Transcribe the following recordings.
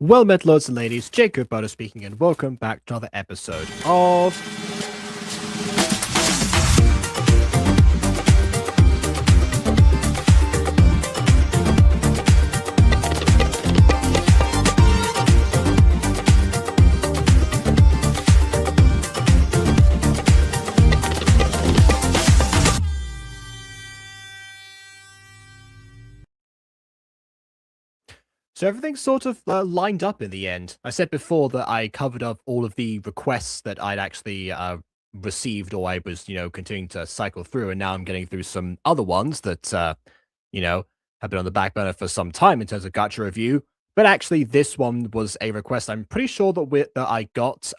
Well met, lords and ladies, Jacob Butter speaking, and welcome back to another episode of... So everything's sort of lined up in the end. I said before that I covered up all of the requests that I'd actually received, or I was, continuing to cycle through, and now I'm getting through some other ones that, have been on the back burner for some time in terms of Gacha review. But actually, this one was a request I'm pretty sure that I got,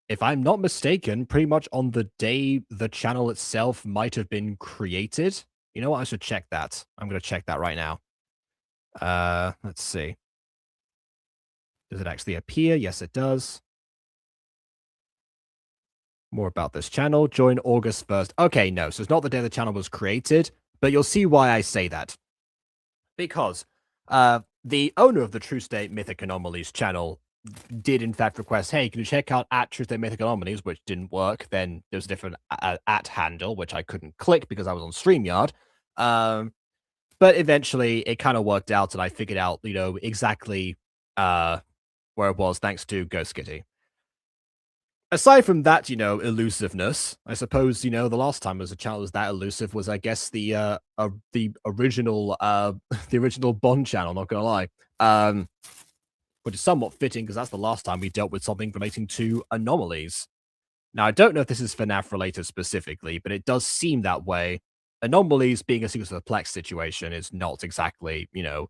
if I'm not mistaken, pretty much on the day the channel itself might have been created. You know what? I should check that. I'm going to check that right now. Let's see. Does it actually appear? Yes, it does. More about this channel. Join August 1st. Okay, no. So it's not the day the channel was created, but you'll see why I say that. Because the owner of the True State Mythic Anomalies channel did in fact request, hey, can you check out at truestateMythicAnomalies, which didn't work. Then there was a different at handle, which I couldn't click because I was on StreamYard. But eventually it kind of worked out and I figured out, exactly where it was thanks to Ghost Kitty. Aside from that, elusiveness, I suppose, the last time as a channel was that elusive was, I guess, the original the original Bond channel, not gonna lie. Which is somewhat fitting because that's the last time we dealt with something relating to anomalies. Now, I don't know if this is FNAF related specifically, but it does seem that way. Anomalies being a Secrets of the Plex situation is not exactly, it's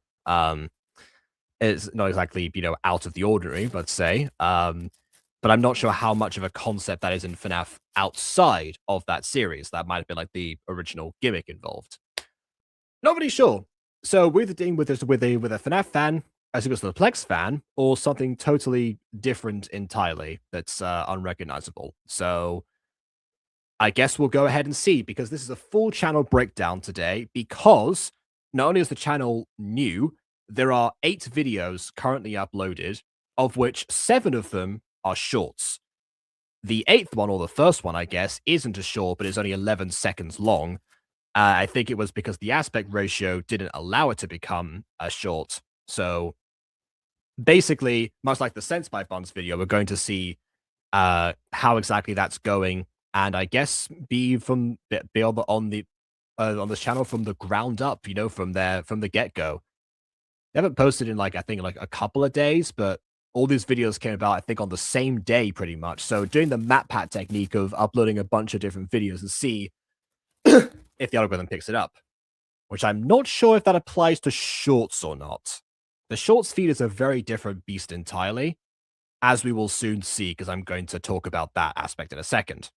not exactly, out of the ordinary, let's say. But I'm not sure how much of a concept that is in FNAF outside of that series. That might have been like the original gimmick involved. Not really sure. So we're dealing with this with a FNAF fan, as it goes to the Plex fan, or something totally different entirely that's unrecognizable. So I guess we'll go ahead and see, because this is a full channel breakdown today, because not only is the channel new, there are 8 videos currently uploaded, of which 7 of them are shorts. The 8th one, or the first one, I guess, isn't a short, but is only 11 seconds long. I think it was because the aspect ratio didn't allow it to become a short. So basically, much like the Sense by Buns video, we're going to see how exactly that's going, and I guess be on this channel from the ground up, from the get go. They haven't posted in I think a couple of days, but all these videos came about I think on the same day pretty much. So doing the map pat technique of uploading a bunch of different videos and see if the algorithm picks it up, which I'm not sure if that applies to shorts or not. The shorts feed is a very different beast entirely, as we will soon see, because I'm going to talk about that aspect in a second.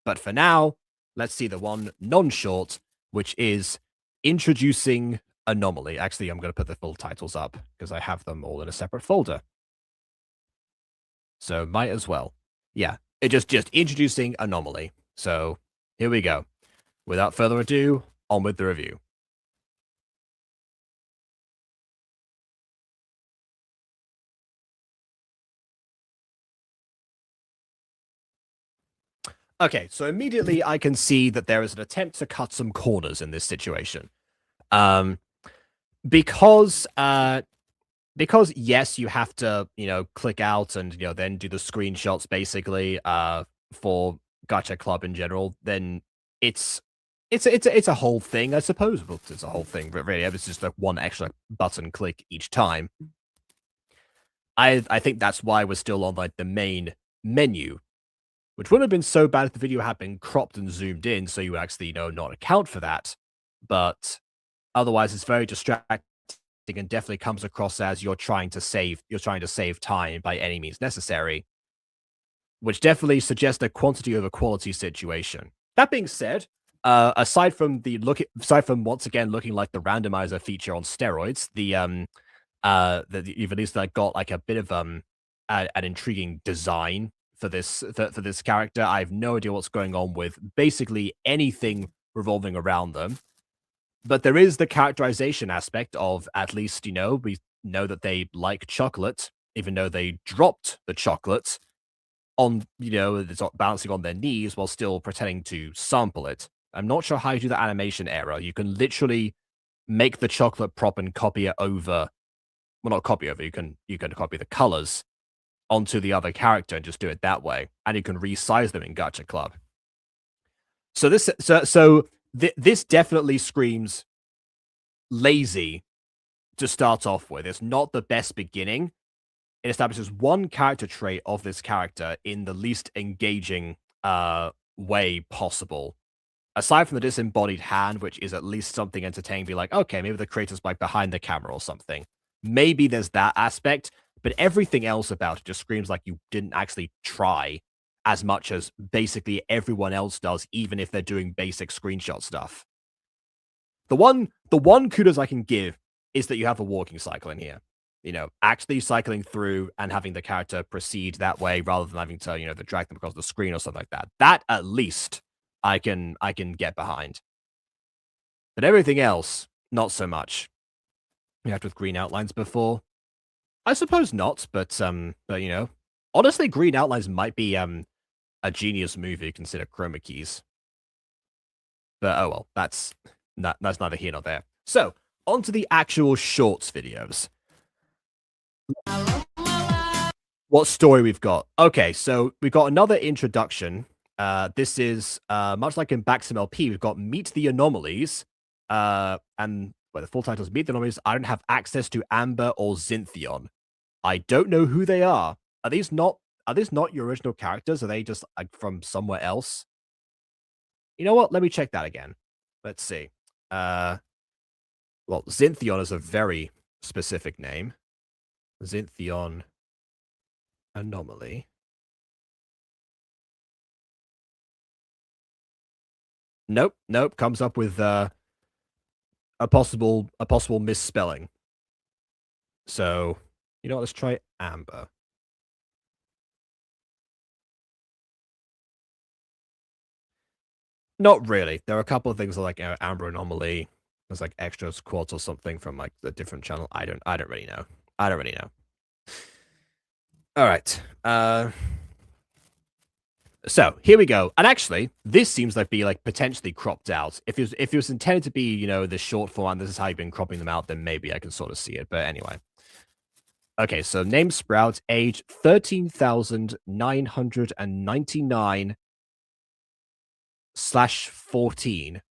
But for now, let's see the one non-short, which is introducing anomaly. Actually, I'm going to put the full titles up because I have them all in a separate folder. So might as well. Yeah, it just introducing anomaly. So here we go. Without further ado, on with the review. Okay, so immediately I can see that there is an attempt to cut some corners in this situation. Because yes, you have to, click out and then do the screenshots basically for Gacha Club in general, then it's a whole thing, I suppose. Well, it's a whole thing, but really it's just like one extra button click each time. I think that's why we're still on the main menu, which wouldn't have been so bad if the video had been cropped and zoomed in, so you actually not account for that. But otherwise, it's very distracting and definitely comes across as you're trying to save time by any means necessary, which definitely suggests a quantity over quality situation. That being said, aside from once again looking like the randomizer feature on steroids, that you've at least got a bit of an intriguing design for this character. I have no idea what's going on with basically anything revolving around them. But there is the characterization aspect of, at least, we know that they like chocolate, even though they dropped the chocolate on, it's balancing on their knees while still pretending to sample it. I'm not sure how you do that animation error. You can literally make the chocolate prop and copy it over. Well, not copy over. You can copy the colors onto the other character and just do it that way. And you can resize them in Gacha Club. So this definitely screams lazy to start off with. It's not the best beginning. It establishes one character trait of this character in the least engaging way possible. Aside from the disembodied hand, which is at least something entertaining, be like, okay, maybe the creator's behind the camera or something. Maybe there's that aspect, but everything else about it just screams like you didn't actually try as much as basically everyone else does, even if they're doing basic screenshot stuff. The one kudos I can give is that you have a walking cycle in here. Actually cycling through and having the character proceed that way rather than having to, to drag them across the screen or something like that. That at least I can get behind. But everything else, not so much. We had with green outlines before. I suppose not, but you know, honestly, Green Outlines might be a genius movie consider chroma keys. But oh well, that's neither here nor there. So on to the actual shorts videos. What story we've got? Okay, so we've got another introduction. This is much like in BackSMLP, we've got Meet the Anomalies. And well, the full title is Meet the Anomalies. I don't have access to Amber or Zintheon. I don't know who they are. Are these not your original characters? Are they just like from somewhere else? You know what? Let me check that again. Let's see. Well, Zintheon is a very specific name. Zintheon anomaly. Nope, nope. Comes up with a possible misspelling. So you know what? Let's try Amber. Not really. There are a couple of things like Amber anomaly. There's like extra quads or something from like a different channel. I don't really know. I don't really know. All right. So here we go. And actually, this seems like be like potentially cropped out. If it was intended to be, you know, the short form, and this is how you've been cropping them out, then maybe I can sort of see it. But anyway. Okay, so name Sprout, age 13,999/14.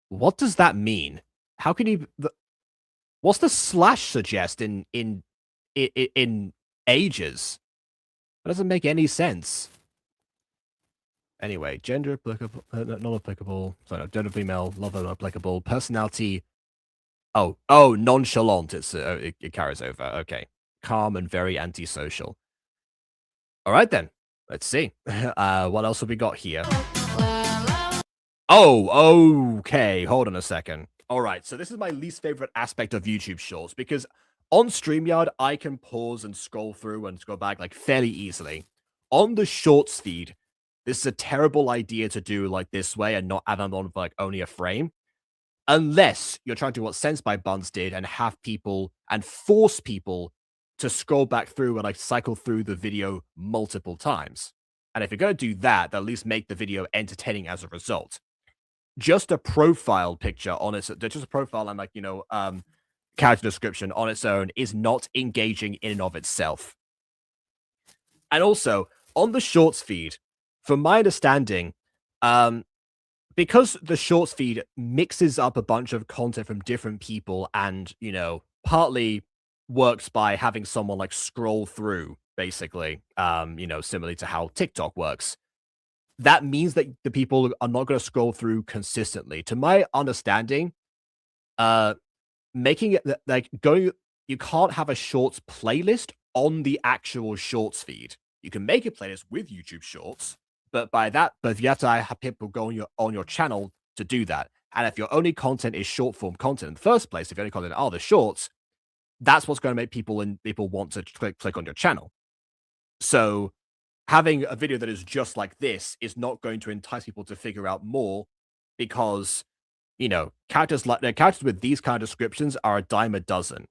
What does that mean? How can you? What's the slash suggest in ages? That doesn't make any sense. Anyway, gender applicable, not applicable. Sorry, no, gender female, lover not applicable. Personality. Oh, nonchalant. It carries over. Okay, calm and very antisocial. All right then. Let's see. What else have we got here? Oh, okay. Hold on a second. All right. So this is my least favorite aspect of YouTube Shorts because on StreamYard I can pause and scroll through and go back like fairly easily. On the Shorts feed, this is a terrible idea to do like this way and not add them on for like only a frame. Unless you're trying to do what Sense by Buns did and have people and force people to scroll back through and like cycle through the video multiple times. And if you're going to do that, at least make the video entertaining as a result. Just a profile picture on its, just a profile and like, you know, character description on its own is not engaging in and of itself. And also on the Shorts feed, from my understanding, because the Shorts feed mixes up a bunch of content from different people and, you know, partly works by having someone like scroll through, basically, you know, similarly to how TikTok works. That means that the people are not going to scroll through consistently. To my understanding, making it like going, you can't have a Shorts playlist on the actual Shorts feed. You can make a playlist with YouTube Shorts, but you have to have people go on your channel to do that. And if your only content is short form content in the first place, if your only content are the shorts, that's what's going to make people want to click on your channel. So having a video that is just like this is not going to entice people to figure out more because, you know, characters with these kind of descriptions are a dime a dozen.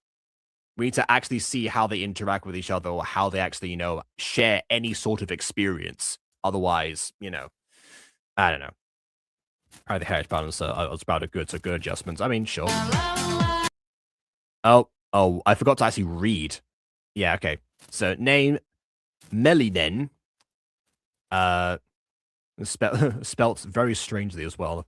We need to actually see how they interact with each other or how they actually, you know, share any sort of experience. Otherwise, you know, I don't know. The heritage balance was about a good adjustments. I mean, sure. Oh, I forgot to actually read. Yeah, okay. So name Melinen. Spelt very strangely as well.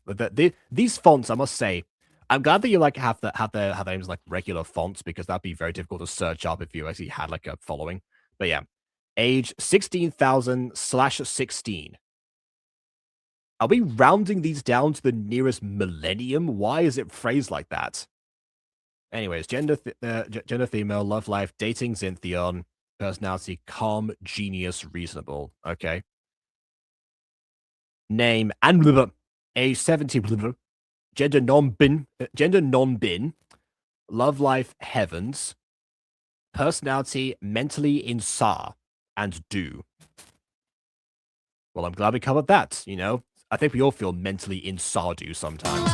These fonts, I must say, I'm glad that you like have their names like regular fonts because that'd be very difficult to search up if you actually had like a following. But yeah, age 16,000/16. Are we rounding these down to the nearest millennium? Why is it phrased like that? Anyways, gender female, love life, dating Zintheon, personality calm, genius, reasonable. Okay. Name and age 70, gender non-bin, love life heavens, personality mentally insar, and do. Well, I'm glad we covered that, you know. I think we all feel mentally in Sardu sometimes.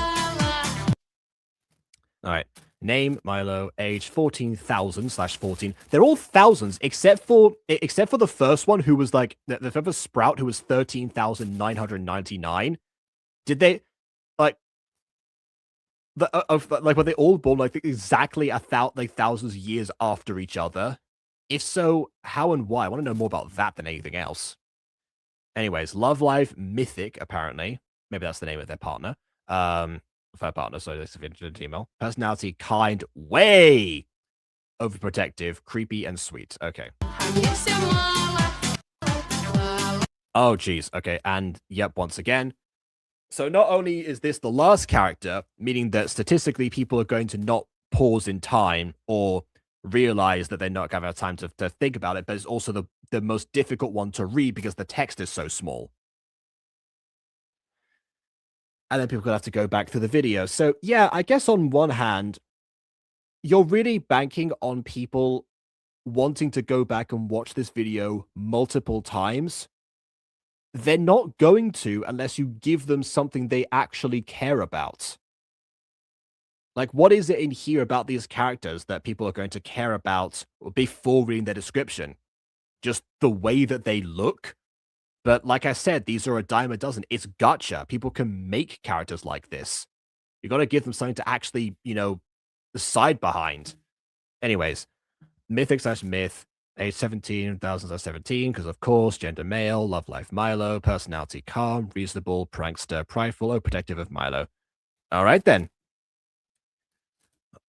All right. Name Milo, age 14,000/14. They're all thousands except for the first one who was like the first Sprout who was 13,999. Did they like like were they all born like exactly thousands of years after each other? If so, how and why? I want to know more about that than anything else. Anyways, Love Life Mythic, apparently. Maybe that's the name of their partner. Third partner, so this is an email. Personality, kind, way overprotective, creepy, and sweet. Okay. Oh, geez. Okay, and yep, once again. So not only is this the last character, meaning that statistically people are going to not pause in time or realize that they're not going to have time to think about it, but it's also the most difficult one to read because the text is so small. And then people are going to have to go back through the video. So yeah, I guess on one hand, you're really banking on people wanting to go back and watch this video multiple times. They're not going to unless you give them something they actually care about. Like, what is it in here about these characters that people are going to care about before reading their description? Just the way that they look? But like I said, these are a dime a dozen. It's Gacha. People can make characters like this. You got to give them something to actually, decide behind. Anyways, Mythic/myth, age 17,000/17, because of course, gender male, love life Milo, personality calm, reasonable, prankster, prideful, protective of Milo. All right then.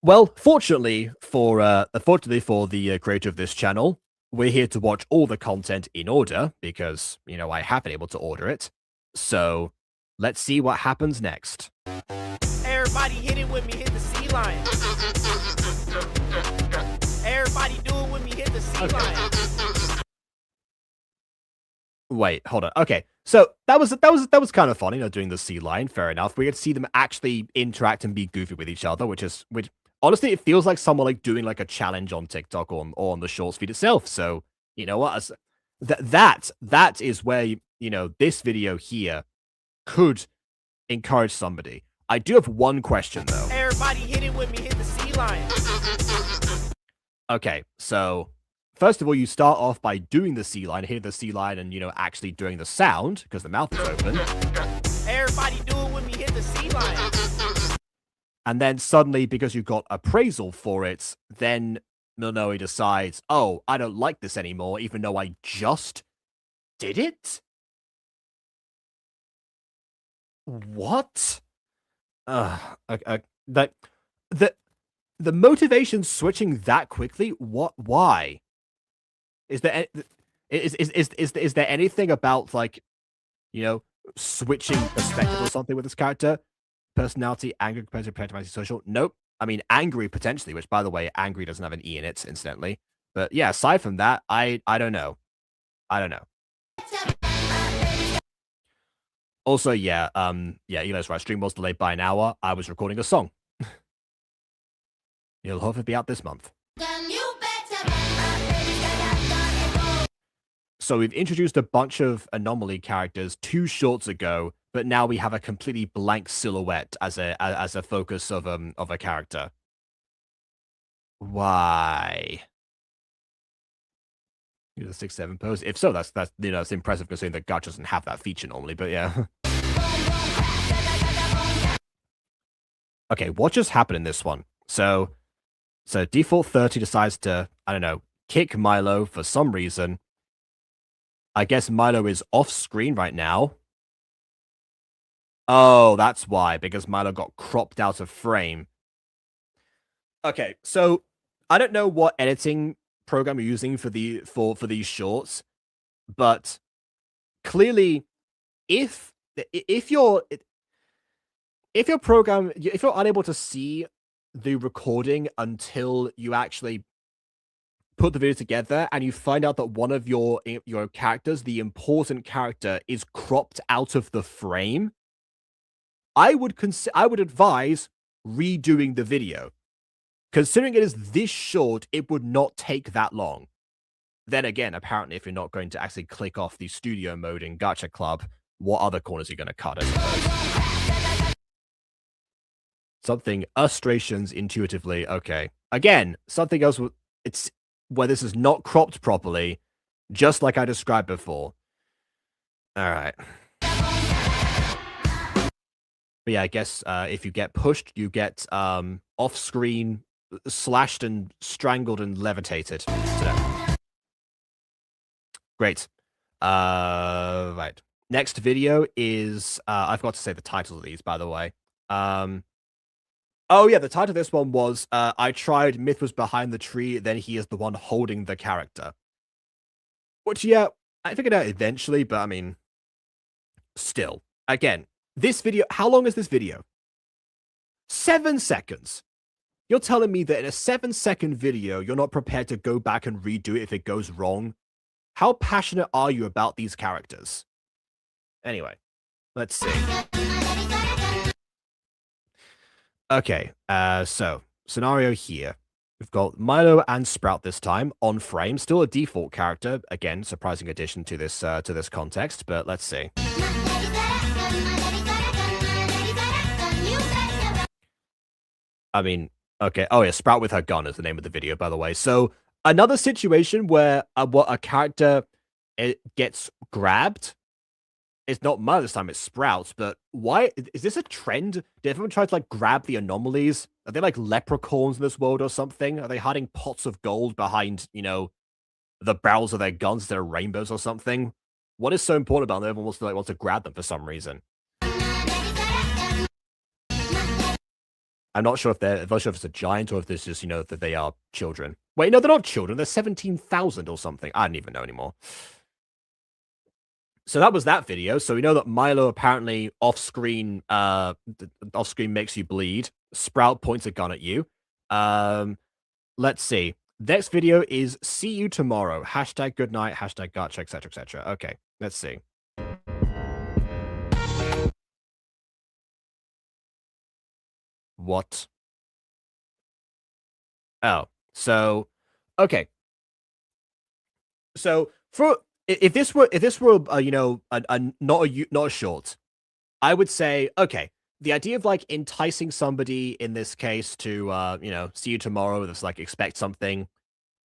Well, fortunately for the creator of this channel, we're here to watch all the content in order because, I have been able to order it. So let's see what happens next. Everybody hit it with me, hit the C line. Everybody do it with me, hit the C line. Wait, hold on. Okay, so that was kind of fun, doing the C line. Fair enough. We get to see them actually interact and be goofy with each other, which honestly, it feels like someone like doing like a challenge on TikTok or on the Shorts feed itself. So you know what? That is where this video here could encourage somebody. I do have one question though. Everybody hit it with me, hit the C line. Okay, so first of all, you start off by doing the C line, hitting the C line, and actually doing the sound because the mouth is open. Everybody do it with me, hit the C line. And then suddenly, because you got appraisal for it, then Milnoe decides, oh, I don't like this anymore, even though I just did it? What? The motivation switching that quickly? What? Why? Is there anything about like, switching perspective or something with this character? Personality, angry, competitive, pragmatic, social. Nope. I mean, angry potentially, which by the way, angry doesn't have an E in it, incidentally. But yeah, aside from that, I don't know. I don't know. Also, yeah, Eli's right. Stream was delayed by an hour. I was recording a song. It'll hopefully be out this month. So we've introduced a bunch of anomaly characters 2 shorts ago, but now we have a completely blank silhouette as a focus of a character. Why? Use a 6-7 pose. If so, that's that's impressive considering that Gacha doesn't have that feature normally. But yeah. Okay, what just happened in this one? So default 30 decides to, I don't know, kick Milo for some reason. I guess Milo is off screen right now. Oh, that's why, because Milo got cropped out of frame. Okay, so I don't know what editing program you're using for these shorts, but clearly, if you're unable to see the recording until you actually put the video together and you find out that one of your characters, the important character, is cropped out of the frame, I would advise redoing the video. Considering it is this short, it would not take that long. Then again, apparently, if you're not going to actually click off the studio mode in Gacha Club, what other corners are you going to cut, I suppose? Something illustrations intuitively. Okay. Again, something else. It's where this is not cropped properly, just like I described before. All right. But yeah, I guess if you get pushed, you get off-screen slashed and strangled and levitated. So, great. Right. Next video is I forgot to say the titles of these, by the way. Oh yeah, the title of this one was I tried Myth was behind the tree, then he is the one holding the character. Which yeah, I figured out eventually, but I mean, still. Again, this video, how long is this video? 7 seconds. You're telling me that in a 7-second video, you're not prepared to go back and redo it if it goes wrong? How passionate are you about these characters? Anyway, let's see. Okay, so scenario here. We've got Milo and Sprout this time on frame, still a default character. Again, surprising addition to this context, but let's see. I mean, okay. Oh yeah, Sprout with her gun is the name of the video, by the way. So another situation where a character gets grabbed. It's not Milo this time, it's Sprouts, but why is this a trend? Did everyone try to like grab the anomalies? Are they like leprechauns in this world or something? Are they hiding pots of gold behind, you know, the barrels of their guns that are rainbows or something? What is so important about them? Everyone wants to grab them for some reason. I'm not sure if it's a giant or if this is, you know, that they are children. Wait, no, they're not children. They're 17,000 or something. I don't even know anymore. So that was that video. So we know that Milo apparently off-screen makes you bleed. Sprout points a gun at you. Let's see. Next video is see you tomorrow. Hashtag good night, hashtag gacha, etc, etc. Okay, let's see. What? Oh, so okay. So for if this were you know not a short, I would say okay. The idea of like enticing somebody in this case to you know see you tomorrow, that's like expect something.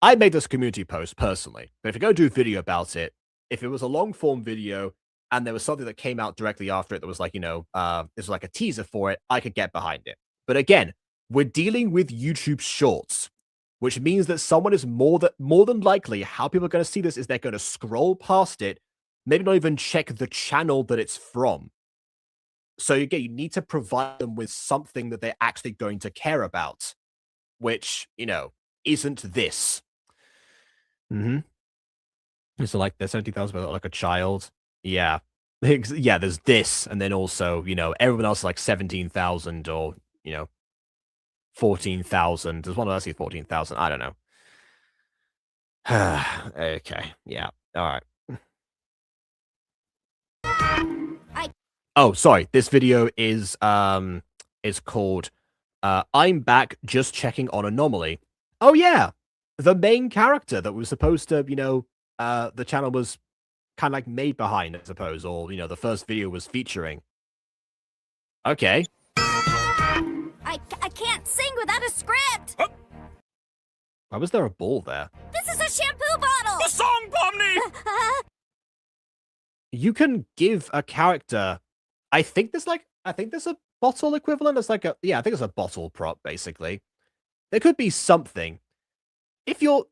I made this community post personally, but if you go do a video about it, if it was a long form video and there was something that came out directly after it that was like you know this was like a teaser for it, I could get behind it. But again, we're dealing with YouTube Shorts, which means that someone is more than likely how people are going to see this is they're going to scroll past it, maybe not even check the channel that it's from. So again, you need to provide them with something that they're actually going to care about, which you know isn't this. So like there's 70,000 like a child. Yeah. Yeah, there's this, and then also, you know, everyone else is like 17,000 or, you know, 14,000. There's one that I see 14,000. I don't know. Okay. Yeah. All right. Oh, sorry. This video is called I'm back just checking on Anomaly. Oh yeah. The main character that was supposed to, you know, the channel was kind of like made behind, I suppose, or you know, the first video was featuring. Okay. I can't sing without a script. Why was there a ball there? This is a shampoo bottle. The song Pomni! You can give a character. I think there's a bottle equivalent. It's like I think it's a bottle prop basically. There could be something. If the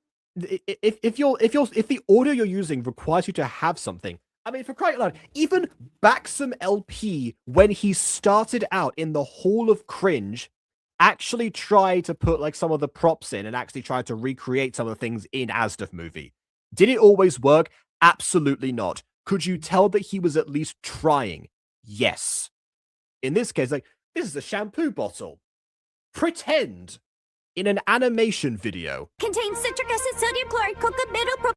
audio you're using requires you to have something, I mean, for crying out loud, even Baxum LP, when he started out in the Hall of Cringe, actually tried to put like some of the props in and actually tried to recreate some of the things in Asdaf movie. Did it always work? Absolutely not. Could you tell that he was at least trying? Yes. In this case, like, this is a shampoo bottle. Pretend. In an animation video. Contains citric acid, sodium chloride, coca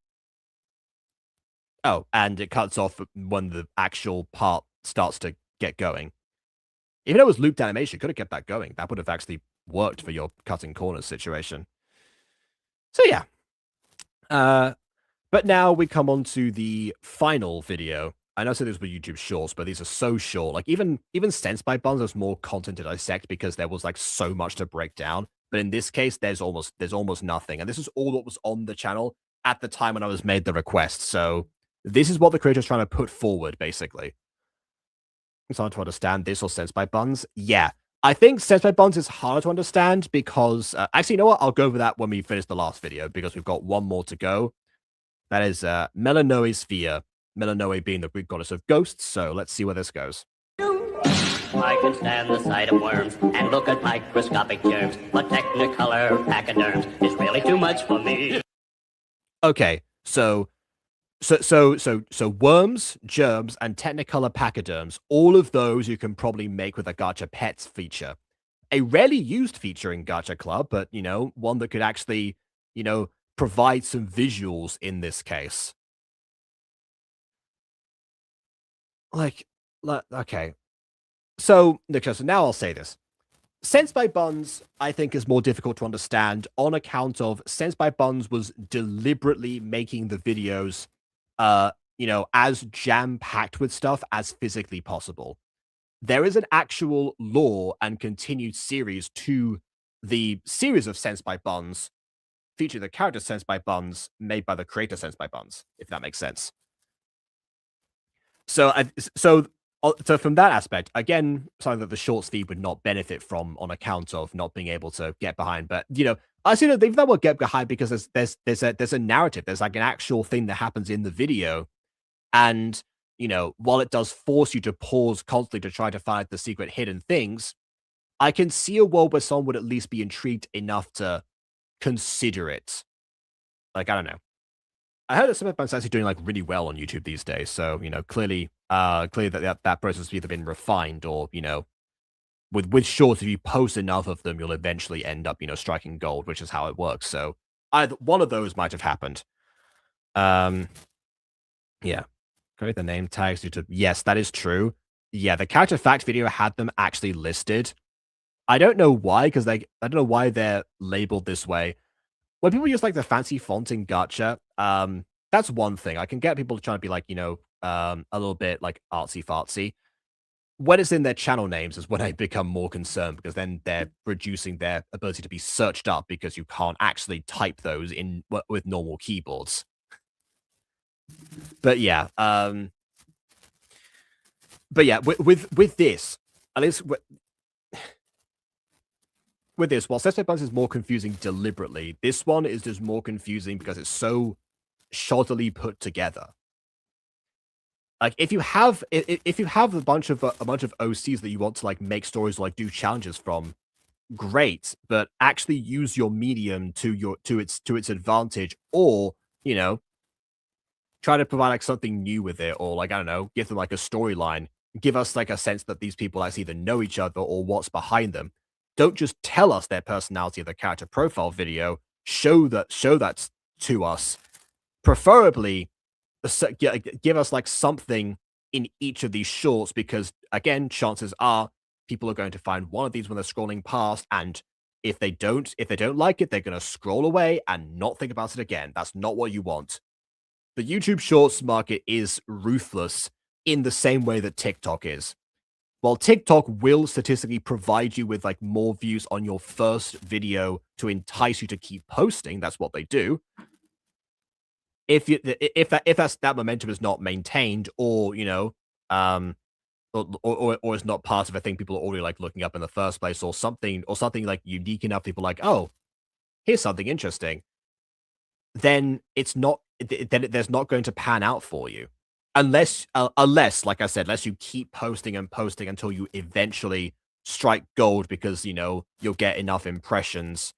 Oh, and it cuts off when the actual part starts to get going. Even though it was looped animation, could have kept that going. That would have actually worked for your cutting corners situation. So yeah. But now we come on to the final video. I know these were YouTube shorts, but these are so short. Like even Sense by Buns, there's more content to dissect because there was like so much to break down. But in this case, there's almost nothing. And this is all that was on the channel at the time when I was made the request. So this is what the creator's trying to put forward, basically. It's hard to understand this or Sense by Buns. Yeah. I think Sense by Buns is harder to understand because actually, you know what? I'll go over that when we finish the last video because we've got one more to go. That is Melanoe Sphere. Melanoe being the Greek goddess of ghosts. So let's see where this goes. I can stand the sight of worms and look at microscopic germs, but Technicolor pachyderms is really too much for me. Okay, so worms, germs, and Technicolor pachyderms, all of those you can probably make with a Gacha Pets feature. A rarely used feature in Gacha Club, but, you know, one that could actually, you know, provide some visuals in this case. Okay. So now I'll say this. Sense by Buns, I think, is more difficult to understand on account of Sense by Buns was deliberately making the videos, you know, as jam-packed with stuff as physically possible. There is an actual lore and continued series to the series of Sense by Buns, featuring the character Sense by Buns, made by the creator Sense by Buns, if that makes sense. So from that aspect, again, something that the shorts feed would not benefit from on account of not being able to get behind. But, you know, I see that that will get behind because there's a narrative. There's like an actual thing that happens in the video. And, you know, while it does force you to pause constantly to try to find the secret hidden things, I can see a world where someone would at least be intrigued enough to consider it. Like, I don't know. I heard that some of my actually doing like really well on YouTube these days. So, you know, clearly that process has either been refined or, you know, with shorts, if you post enough of them, you'll eventually end up, you know, striking gold, which is how it works. So either one of those might have happened. Yeah. Create the name tags due to, yes, that is true. Yeah, the character fact video had them actually listed. I don't know why, because I don't know why they're labeled this way. When people use like the fancy font in Gacha, that's one thing. I can get people trying to be like, you know, a little bit like artsy fartsy. When it's in their channel names is when I become more concerned because then they're reducing their ability to be searched up because you can't actually type those in with normal keyboards. But yeah, with this, at least with this, while Sense by Buns is more confusing deliberately, this one is just more confusing because it's so shoddily put together. Like if you have a bunch of OCs that you want to like make stories or like do challenges from, great, but actually use your medium to its advantage, or you know, try to provide like something new with it, or like I don't know, give them like a storyline, give us like a sense that these people actually either know each other or what's behind them. Don't just tell us their personality of the character profile video. Show that to us. Preferably, give us like something in each of these shorts because again, chances are people are going to find one of these when they're scrolling past, and if they don't like it, they're going to scroll away and not think about it again. That's not what you want. The YouTube Shorts market is ruthless in the same way that TikTok is. While TikTok will statistically provide you with like more views on your first video to entice you to keep posting, that's what they do. If that momentum is not maintained, or you know, or is not part of a thing people are already like looking up in the first place, or something like unique enough, people like, oh, here's something interesting, then it's not. Then there's not going to pan out for you. Unless, like I said, unless you keep posting and posting until you eventually strike gold because, you know, you'll get enough impressions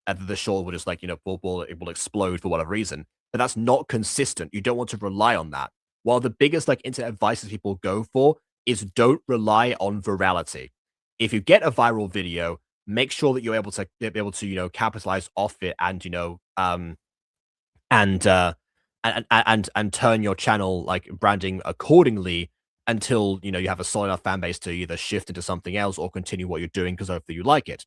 and the short will just like, you know, it will explode for whatever reason. But that's not consistent. You don't want to rely on that. While the biggest like internet advices people go for is don't rely on virality. If you get a viral video, make sure that you're able to you know, capitalize off it and, you know, and turn your channel like branding accordingly until, you know, you have a solid enough fan base to either shift into something else or continue what you're doing because hopefully you like it.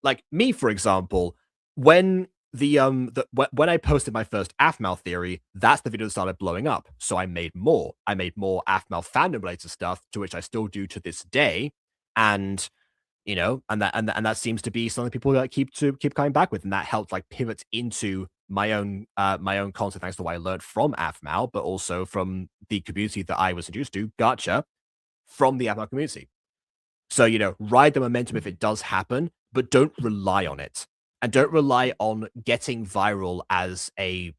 Like me, for example, when when I posted my first Aphmau theory, that's the video that started blowing up. So I made more. I made more Aphmau fandom related stuff, to which I still do to this day, and that seems to be something people like keep coming back with, and that helped like pivot into my own content thanks to what I learned from Aphmau, but also from the community that I was introduced to, Gacha, from the Aphmau community. So, ride the momentum if it does happen, but don't rely on it. And don't rely on getting viral as a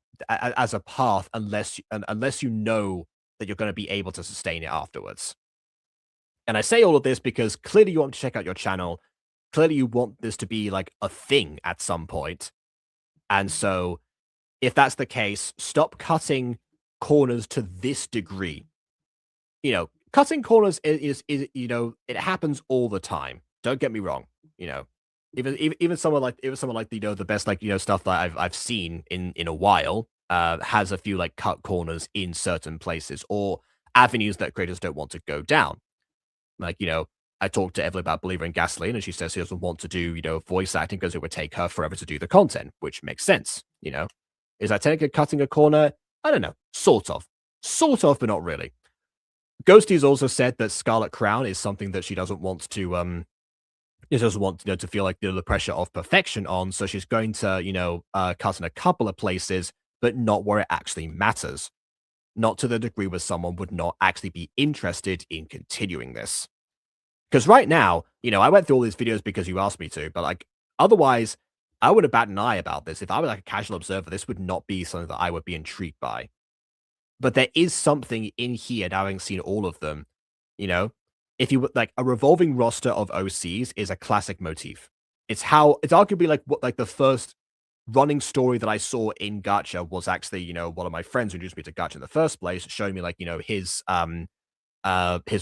path unless you know that you're going to be able to sustain it afterwards. And I say all of this because clearly you want to check out your channel. Clearly you want this to be like a thing at some point. And so if that's the case, stop cutting corners to this degree. Cutting corners is it happens all the time. Don't get me wrong. Even someone like the best stuff that I've seen in a while has a few like cut corners in certain places or avenues that creators don't want to go down. Like, I talked to Evelyn about Believer in Gasoline, and she says she doesn't want to do, voice acting because it would take her forever to do the content, which makes sense, Is that technically cutting a corner? I don't know. Sort of, but not really. Ghostie's also said that Scarlet Crown is something that she doesn't want to, to feel like the pressure of perfection on, so she's going to, cut in a couple of places, but not where it actually matters. Not to the degree where someone would not actually be interested in continuing this. Because right now, I went through all these videos because you asked me to, but like, otherwise, I would have bat an eye about this. If I was like a casual observer, this would not be something that I would be intrigued by. But there is something in here, now having seen all of them, if you like, a revolving roster of OCs is a classic motif. It's arguably like the first running story that I saw in Gacha was actually, one of my friends who introduced me to Gacha in the first place, showing me like, his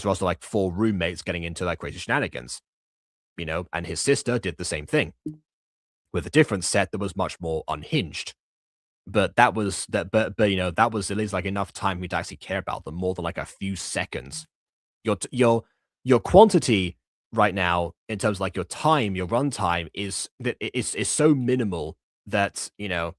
roster, like 4 roommates getting into like crazy shenanigans, and his sister did the same thing with a different set that was much more unhinged. But that was that was at least like enough time for me to actually care about them more than like a few seconds. Your quantity right now in terms of like your time, your run time is so minimal that you're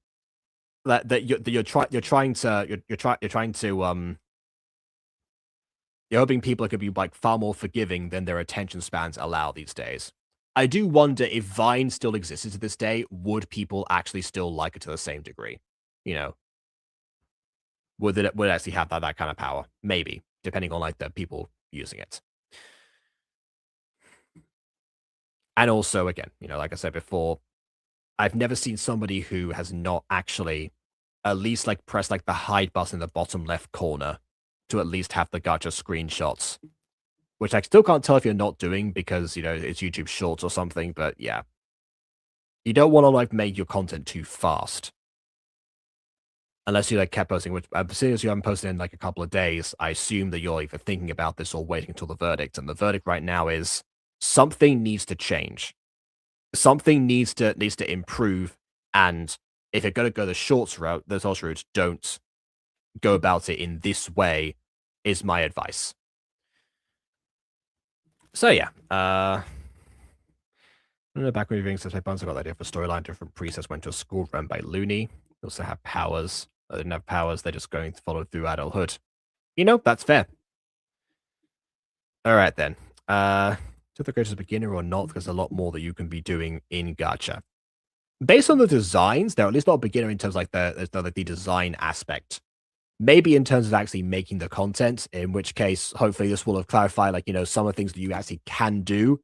hoping people could be like far more forgiving than their attention spans allow these days. I do wonder if Vine still existed to this day, would people actually still like it to the same degree? Would it actually have that kind of power? Maybe, depending on like the people using it. And also, again, like I said before, I've never seen somebody who has not actually at least like pressed like the hide button in the bottom left corner to at least have the Gacha screenshots, which I still can't tell if you're not doing because, it's YouTube Shorts or something, but yeah. You don't want to like make your content too fast. Unless you like kept posting, which as soon as you haven't posted in like a couple of days, I assume that you're either thinking about this or waiting until the verdict. And the verdict right now is something needs to change. Something needs to improve. And if you're going to go the shorts route, don't go about it in this way, is my advice. So yeah, back when reviewing says my buns, I got the idea for storyline. Different princess went to a school run by Looney. They also have powers. They didn't have powers. They're just going to follow through adulthood. That's fair. All right then. To the greatest beginner or not, there's a lot more that you can be doing in Gacha. Based on the designs, they're at least not a beginner in terms of like the design aspect. Maybe in terms of actually making the content, in which case, hopefully this will have clarified, like, some of the things that you actually can do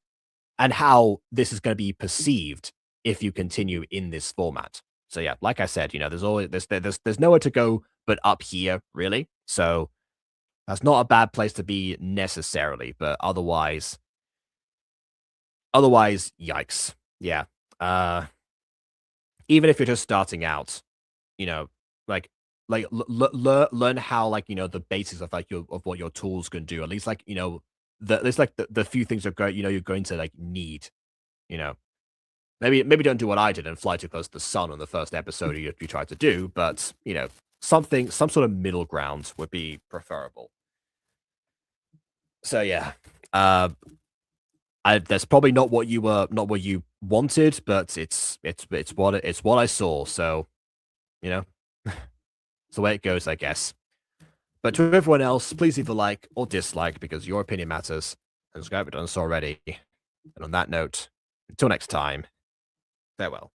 and how this is going to be perceived if you continue in this format. So yeah, like I said, there's nowhere to go but up here, really. So that's not a bad place to be necessarily, but otherwise, yikes. Yeah. Even if you're just starting out, learn how like the basics of like of what your tools can do. At least like the few things you're going to like need. Maybe don't do what I did and fly too close to the sun on the first episode you tried to do, but some sort of middle ground would be preferable. So yeah, That's probably not what you wanted, but it's what I saw. So, you know, it's the way it goes, I guess. But to everyone else, please leave a like or dislike because your opinion matters. And subscribe if you haven't done so already. And on that note, until next time, farewell.